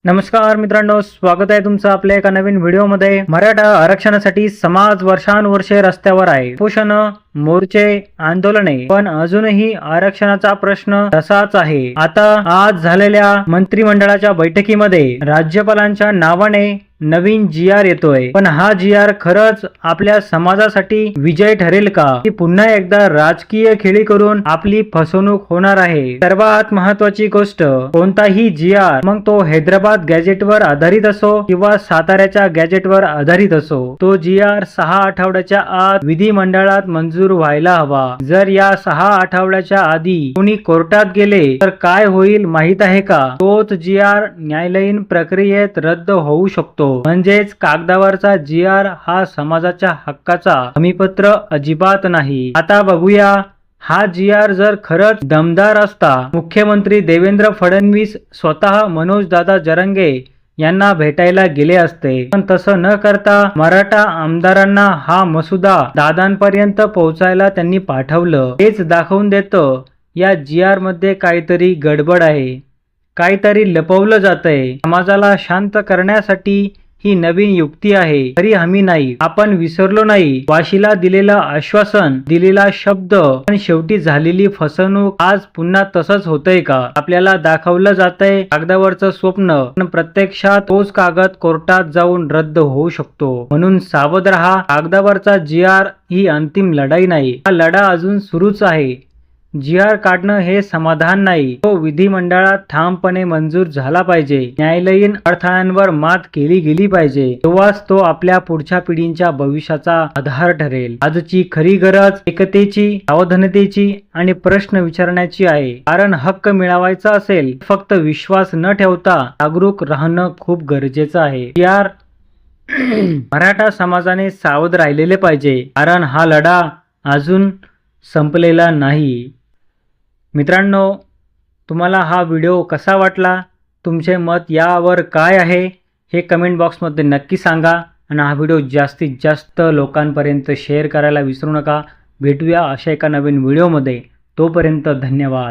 नमस्कार मित्रांनो, स्वागत आहे तुमचं आपल्या एका नवीन व्हिडिओमध्ये। मराठा आरक्षणासाठी समाज वर्षानुवर्षे रस्त्यावर आहे। उपोषण, मोर्चे, आंदोलने, पण अजूनही आरक्षणाचा प्रश्न तसाच आहे। आता आज झालेल्या मंत्रिमंडळाच्या बैठकीमध्ये राज्यपालांच्या नावाने नवीन GR येतोय, पण हा GR खरंच आपल्या समाजासाठी विजय ठरेल का, की पुन्हा एकदा राजकीय खेळी करून आपली फसवणूक होणार आहे? सर्वात महत्वाची गोष्ट, कोणताही GR, मग तो हैदराबाद गॅजेटवर आधारित असो किंवा साताऱ्याच्या गॅजेटवर आधारित असो, तो GR 6 आठवड्याच्या आत विधिमंडळात मंजूर व्हायला हवा। जर या 6 आठवड्याच्या आधी कोणी कोर्टात गेले तर काय होईल माहित आहे का? तोच GR न्यायालयीन प्रक्रियेत रद्द होऊ शकतो। म्हणजेच कागदावरचा GR हा समाजाच्या हक्काचा हमीपत्र अजिबात नाही। आता बघूया, हा GR जर खरंच दमदार असता, मुख्यमंत्री देवेंद्र फडणवीस स्वतः मनोजदादा जरांगे यांना भेटायला गेले असते, पण तसं न करता मराठा आमदारांना हा मसुदा दादांपर्यंत पोहोचायला त्यांनी पाठवलं। हेच दाखवून देतं या GR मध्ये काहीतरी गडबड आहे, काहीतरी लपवलं जातंय। समाजाला शांत करण्यासाठी ही नवीन युक्ती आहे, खरी हमी नाही। आपण विसरलो नाही वाशीला दिलेलं आश्वासन, दिलेला शब्द, पण शेवटी झालेली फसवणूक आज पुन्हा तसंच होतंय का? आपल्याला दाखवलं जातंय कागदावरचं स्वप्न, पण प्रत्यक्षात तोच कागद कोर्टात जाऊन रद्द होऊ शकतो। म्हणून सावध रहा। कागदावरचा GR ही अंतिम लढाई नाही, हा लढा अजून सुरूच आहे। GR काढणं हे समाधान नाही, तो विधिमंडळात ठामपणे मंजूर झाला पाहिजे। न्यायालयीन अडथळ्यांवर मात केली गेली पाहिजे, तेव्हाच तो आपल्या पुढच्या पिढींच्या भविष्याचा आधार ठरेल। आजची खरी गरज एकतेची, सावधानतेची आणि प्रश्न विचारण्याची आहे। कारण हक्क मिळवायचा असेल, फक्त विश्वास न ठेवता जागरूक राहणं खूप गरजेचं आहे। GR मराठा समाजाने सावध राहिलेले पाहिजे, कारण हा लढा अजून संपलेला नाही। मित्रांनो, तुम्हाला हा व्हिडिओ कसा वाटला? तुमचे मत यावर काय आहे हे कमेंट बॉक्समध्ये नक्की सांगा, आणि हा व्हिडिओ जास्तीत जास्त लोकांपर्यंत शेअर करायला विसरू नका। भेटूया अशा एका नवीन व्हिडिओमध्ये, तोपर्यंत धन्यवाद।